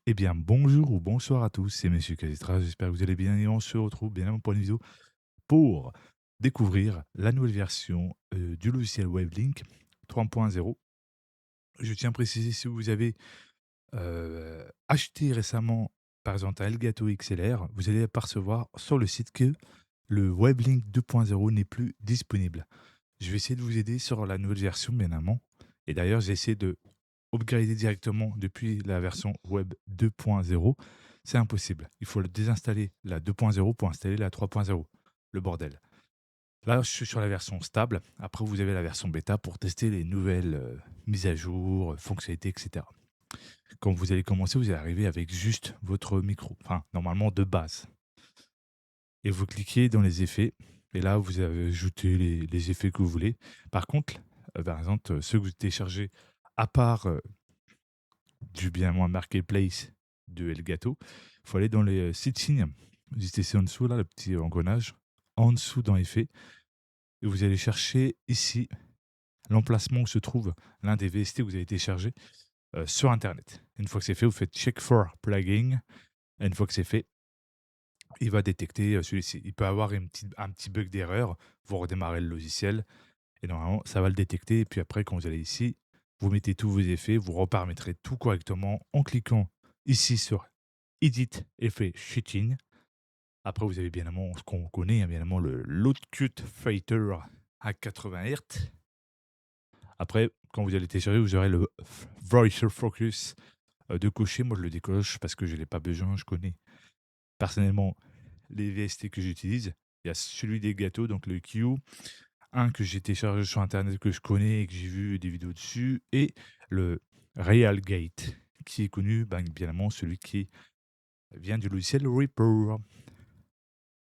Eh bien, bonjour ou bonsoir à tous, c'est Monsieur Calestra, j'espère que vous allez bien et on se retrouve bien évidemment pour une vidéo pour découvrir la nouvelle version du logiciel WebLink 3.0. Je tiens à préciser, si vous avez acheté récemment par exemple un Elgato XLR, vous allez apercevoir sur le site que le WebLink 2.0 n'est plus disponible. Je vais essayer de vous aider sur la nouvelle version bien évidemment. Et d'ailleurs, j'ai essayé de upgrader directement depuis la version web 2.0, c'est impossible. Il faut le désinstaller la 2.0 pour installer la 3.0. Le bordel. Là, je suis sur la version stable. Après, vous avez la version bêta pour tester les nouvelles mises à jour, fonctionnalités, etc. Quand vous allez commencer, vous allez arriver avec juste votre micro. Enfin, normalement de base. Et vous cliquez dans les effets. Et là, vous avez ajouté les effets que vous voulez. Par contre, par exemple, ceux que vous téléchargez à part du bien moins marketplace de Elgato, il faut aller dans les settings. Juste ici en dessous, là, le petit engrenage. En dessous, dans Effets. Et vous allez chercher ici l'emplacement où se trouve l'un des VST que vous avez téléchargé sur Internet. Une fois que c'est fait, vous faites Check for Plugin. Et une fois que c'est fait, il va détecter celui-ci. Il peut avoir un petit bug d'erreur. Vous redémarrez le logiciel. Et normalement, ça va le détecter. Et puis après, quand vous allez ici, vous mettez tous vos effets. Vous reparamétrez tout correctement en cliquant ici sur Edit Effet Shitting. Après, vous avez bien évidemment ce qu'on connaît, hein, bien évidemment le Loudcut Fighter à 80 Hz. Après, quand vous allez télécharger, vous aurez le Voice Focus de cocher. Moi, je le décoche parce que je n'ai pas besoin. Je connais personnellement les VST que j'utilise. Il y a celui des gâteaux, donc le Q, un que j'ai téléchargé sur Internet, que je connais et que j'ai vu des vidéos dessus, et le Realgate, qui est connu, ben, bien évidemment, celui qui vient du logiciel Reaper.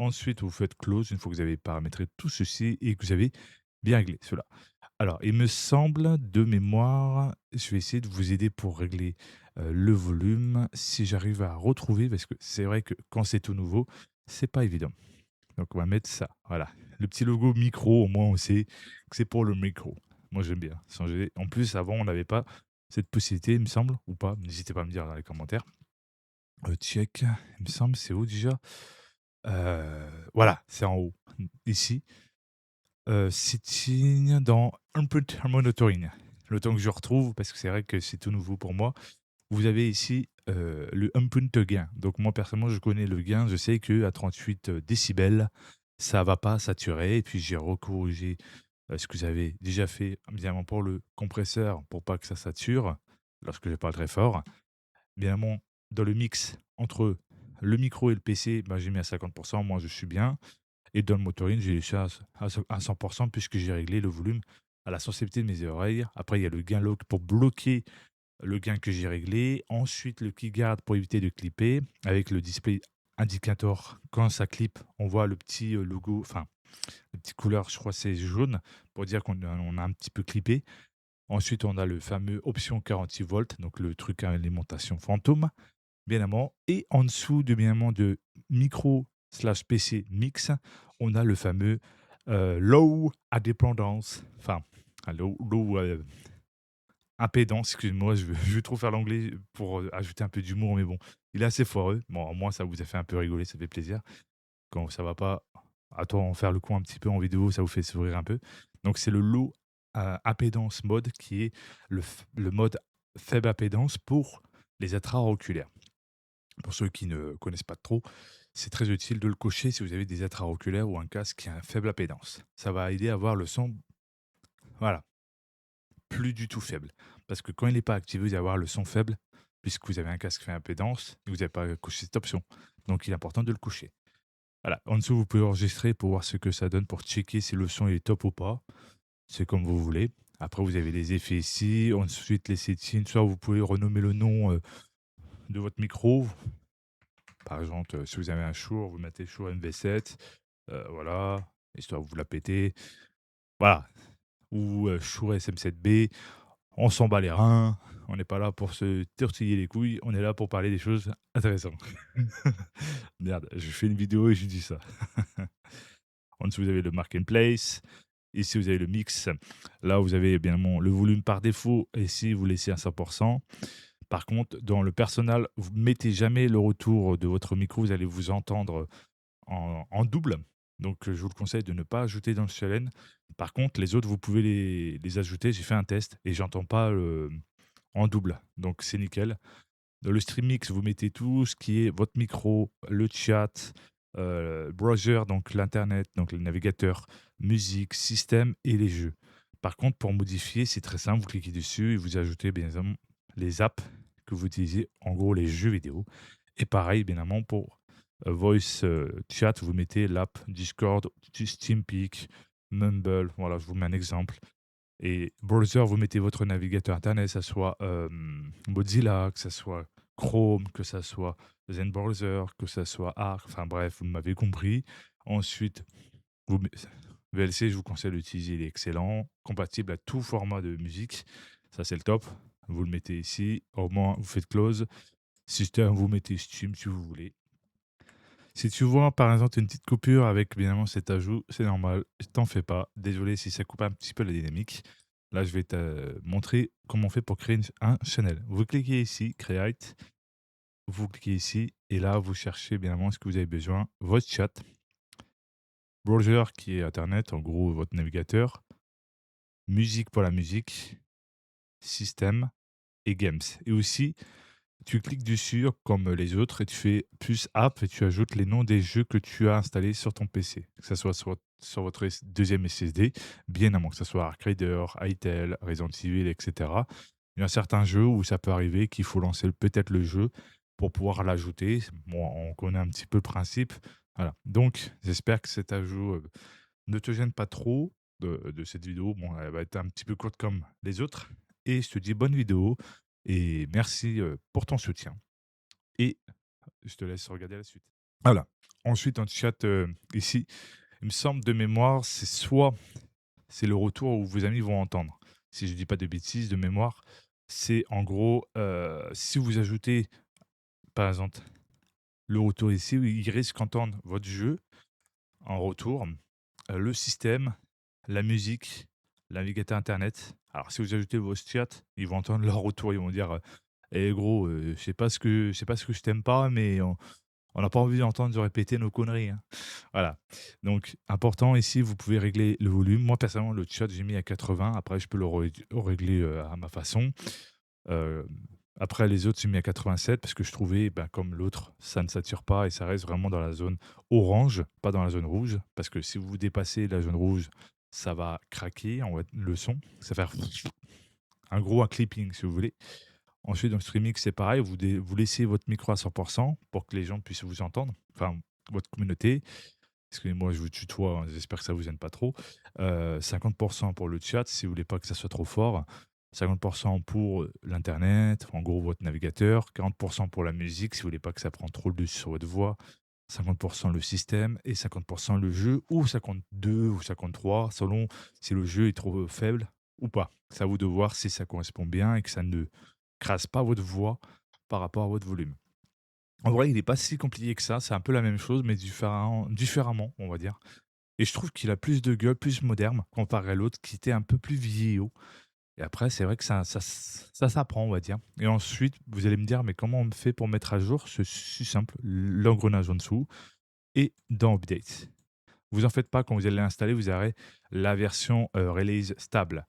Ensuite, vous faites close une fois que vous avez paramétré tout ceci et que vous avez bien réglé cela. Alors, il me semble, de mémoire, je vais essayer de vous aider pour régler le volume, si j'arrive à retrouver, parce que c'est vrai que quand c'est tout nouveau, c'est pas évident. Donc, on va mettre ça. Voilà. Le petit logo micro, au moins, on sait que c'est pour le micro. Moi, j'aime bien changer. En plus, avant, on n'avait pas cette possibilité, il me semble, ou pas. N'hésitez pas à me dire dans les commentaires. Check, il me semble, c'est où déjà? Voilà, c'est en haut, ici. Setting dans Input Monitoring. Le temps que je retrouve, parce que c'est vrai que c'est tout nouveau pour moi. Vous avez ici le input gain. Donc moi personnellement, je connais le gain. Je sais que à 38 décibels, ça va pas saturer. Et puis j'ai recorrigé ce que j'avais déjà fait, évidemment pour le compresseur, pour pas que ça sature lorsque je parle très fort. Évidemment, dans le mix entre le micro et le PC, ben, j'ai mis à 50%. Moi, je suis bien. Et dans le motoring, j'ai laissé à 100% puisque j'ai réglé le volume à la sensibilité de mes oreilles. Après, il y a le gain lock pour bloquer le gain que j'ai réglé. Ensuite, le keyguard pour éviter de clipper. Avec le display indicator, quand ça clip, on voit le petit logo, enfin, le petit couleur, je crois que c'est jaune, pour dire qu'on a un petit peu clippé. Ensuite, on a le fameux option 46 volts, donc le truc à alimentation fantôme, bien évidemment. Et en dessous de, bien évidemment, de micro slash PC mix, on a le fameux low indépendance, enfin, low impédance, excuse-moi, je vais trop faire l'anglais pour ajouter un peu d'humour, mais bon, il est assez foireux. Bon, au moins, ça vous a fait un peu rigoler, ça fait plaisir. Quand ça va pas, à toi en faire le coup un petit peu en vidéo, ça vous fait sourire un peu. Donc, c'est le low impédance mode qui est le mode faible impédance pour les intra-auriculaires. Pour ceux qui ne connaissent pas trop, c'est très utile de le cocher si vous avez des intra-auriculaires ou un casque qui a un faible impédance. Ça va aider à avoir le son, voilà, plus du tout faible. Parce que quand il n'est pas activé, vous allez avoir le son faible, puisque vous avez un casque fait impédance et vous n'avez pas coché cette option. Donc il est important de le cocher. Voilà. En dessous, vous pouvez enregistrer pour voir ce que ça donne, pour checker si le son est top ou pas. C'est comme vous voulez. Après, vous avez les effets ici. Ensuite, les settings. Soit vous pouvez renommer le nom de votre micro. Par exemple, si vous avez un Shure, vous mettez Shure MV7. Voilà. Histoire de vous la péter. Voilà. Ou Shure SM7B. On s'en bat les reins, on n'est pas là pour se tortiller les couilles, on est là pour parler des choses intéressantes. Merde, je fais une vidéo et je dis ça. En dessous, vous avez le marketplace. Ici, vous avez le mix. Là, vous avez bien évidemment le volume par défaut. Et ici, vous laissez à 100%. Par contre, dans le personal, vous mettez jamais le retour de votre micro, vous allez vous entendre en double. Donc, je vous le conseille de ne pas ajouter dans le Salen. Par contre, les autres, vous pouvez les ajouter. J'ai fait un test et j'entends pas, en double, donc c'est nickel. Dans le StreamMix, vous mettez tout ce qui est votre micro, le chat, browser, donc l'internet, donc le navigateur, musique, système et les jeux. Par contre, pour modifier, c'est très simple, vous cliquez dessus et vous ajoutez bien évidemment les apps que vous utilisez, en gros les jeux vidéo. Et pareil, bien évidemment, pour voice chat, vous mettez l'app Discord, Steampeak, Mumble. Voilà, je vous mets un exemple. Et browser, vous mettez votre navigateur internet, que ça soit Mozilla, que ça soit Chrome, que ça soit Zen Browser, que ça soit Arc, enfin bref, vous m'avez compris. Ensuite, vous, VLC, je vous conseille d'utiliser, il est excellent, compatible à tout format de musique. Ça, c'est le top. Vous le mettez ici. Au moins, vous faites close. Système, vous mettez Steam si vous voulez. Si tu vois par exemple une petite coupure avec bien évidemment cet ajout, c'est normal, t'en fais pas. Désolé si ça coupe un petit peu la dynamique. Là, je vais te montrer comment on fait pour créer un channel. Vous cliquez ici, Create, vous cliquez ici, et là, vous cherchez bien évidemment ce que vous avez besoin. Votre chat, browser qui est Internet, en gros votre navigateur, musique pour la musique, système et games. Et aussi, tu cliques dessus comme les autres et tu fais plus app et tu ajoutes les noms des jeux que tu as installés sur ton PC. Que ce soit sur votre deuxième SSD, bien avant, que ce soit Arc Raider, Hytale, Resident Evil, etc. Il y a certains jeux où ça peut arriver qu'il faut lancer peut-être le jeu pour pouvoir l'ajouter. Bon, on connaît un petit peu le principe. Voilà. Donc, j'espère que cet ajout ne te gêne pas trop de cette vidéo. Bon, elle va être un petit peu courte comme les autres. Et je te dis bonne vidéo et merci pour ton soutien. Et je te laisse regarder la suite. Voilà. Ensuite, en chat ici, il me semble de mémoire, c'est soit c'est le retour où vos amis vont entendre. Si je ne dis pas de bêtises, de mémoire, c'est en gros, si vous ajoutez, par exemple, le retour ici, ils risquent d'entendre votre jeu en retour, le système, la musique, le navigateur internet. Alors si vous ajoutez vos chats, ils vont entendre leur retour, ils vont dire, «Eh gros, je sais pas ce que je t'aime pas, mais on n'a pas envie d'entendre de répéter nos conneries, hein». Voilà, donc important ici, vous pouvez régler le volume. Moi personnellement, le chat, j'ai mis à 80, après je peux le régler, à ma façon. Heu, Après les autres, j'ai mis à 87 parce que je trouvais, bah, comme l'autre, ça ne sature pas et ça reste vraiment dans la zone orange, pas dans la zone rouge. Parce que si vous dépassez la zone rouge, ça va craquer le son, ça va faire un gros un clipping si vous voulez. Ensuite, dans le streaming, c'est pareil, vous laissez votre micro à 100 pour que les gens puissent vous entendre, enfin votre communauté. Excusez-moi, je vous tutoie, hein, j'espère que ça vous gêne pas trop. 50 pour le chat, si vous voulez pas que ça soit trop fort. 50 pour l'internet, en gros votre navigateur. 40 pour la musique, si vous voulez pas que ça prenne trop le dessus sur votre voix. 50 le système et 50 le jeu, ou 52 ou 53, selon si le jeu est trop faible ou pas. C'est à vous de voir si ça correspond bien et que ça ne crase pas votre voix par rapport à votre volume. En vrai, il est pas si compliqué que ça, c'est un peu la même chose, mais différemment, on va dire. Et je trouve qu'il a plus de gueule, plus moderne, comparé à l'autre qui était un peu plus vieillot. Et après, c'est vrai que ça s'apprend, on va dire. Et ensuite, vous allez me dire, mais comment on fait pour mettre à jour? C'est si simple, l'engrenage en dessous et dans Update. Vous en faites pas, quand vous allez l'installer, vous aurez la version release stable.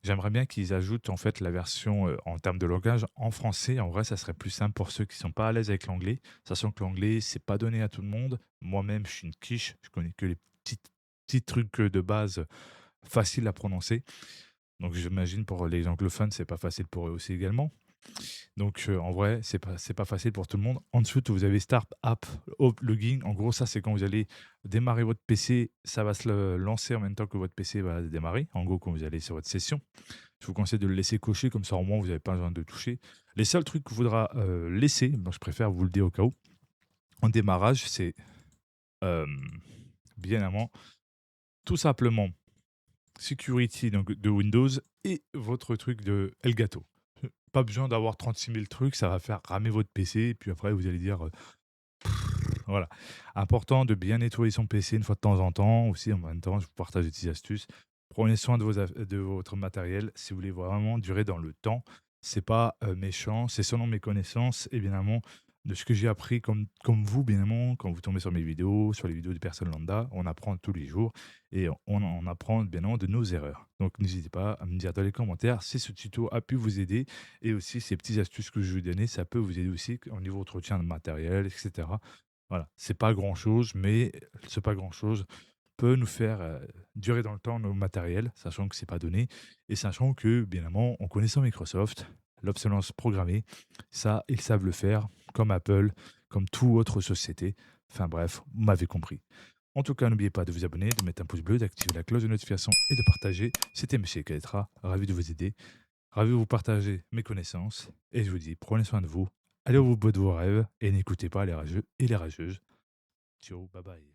J'aimerais bien qu'ils ajoutent en fait la version en termes de langage en français. En vrai, ça serait plus simple pour ceux qui sont pas à l'aise avec l'anglais, sachant que l'anglais, c'est pas donné à tout le monde. Moi-même, je suis une quiche, je connais que les petits trucs de base faciles à prononcer. Donc j'imagine pour les anglophones, c'est pas facile pour eux aussi également. Donc en vrai, c'est pas facile pour tout le monde. En dessous, vous avez Start App Login. En gros, ça, c'est quand vous allez démarrer votre PC, ça va se lancer en même temps que votre PC va démarrer. En gros, quand vous allez sur votre session. Je vous conseille de le laisser cocher, comme ça au moins vous n'avez pas besoin de toucher. Les seuls trucs qu'il faudra laisser, bon, je préfère vous le dire au cas où, en démarrage, c'est euh, bien avant, tout simplement Security donc, de Windows et votre truc de Elgato. Pas besoin d'avoir 36 000 trucs, ça va faire ramer votre PC, et puis après vous allez dire, voilà. Important de bien nettoyer son PC une fois de temps en temps. Aussi, en même temps, je vous partage des petites astuces. Prenez soin de votre matériel si vous voulez vraiment durer dans le temps. C'est pas, méchant, c'est selon mes connaissances, évidemment, de ce que j'ai appris comme vous, bien évidemment, quand vous tombez sur mes vidéos, sur les vidéos des personnes lambda, on apprend tous les jours et on apprend, bien évidemment, de nos erreurs. Donc n'hésitez pas à me dire dans les commentaires si ce tuto a pu vous aider et aussi ces petites astuces que je vais vous donner, ça peut vous aider aussi au niveau entretien de matériel et cetera. Voilà, c'est pas grand-chose, mais ce pas grand-chose peut nous faire, durer dans le temps nos matériels, sachant que c'est pas donné et sachant que, bien évidemment, en connaissant Microsoft, l'obsolescence programmée, ça, ils savent le faire, comme Apple, comme toute autre société. Enfin bref, vous m'avez compris. En tout cas, n'oubliez pas de vous abonner, de mettre un pouce bleu, d'activer la cloche de notification et de partager. C'était Monsieur Kaletra, ravi de vous aider, ravi de vous partager mes connaissances. Et je vous dis, prenez soin de vous, allez au bout de vos rêves et n'écoutez pas les rageux et les rageuses. Ciao, bye bye.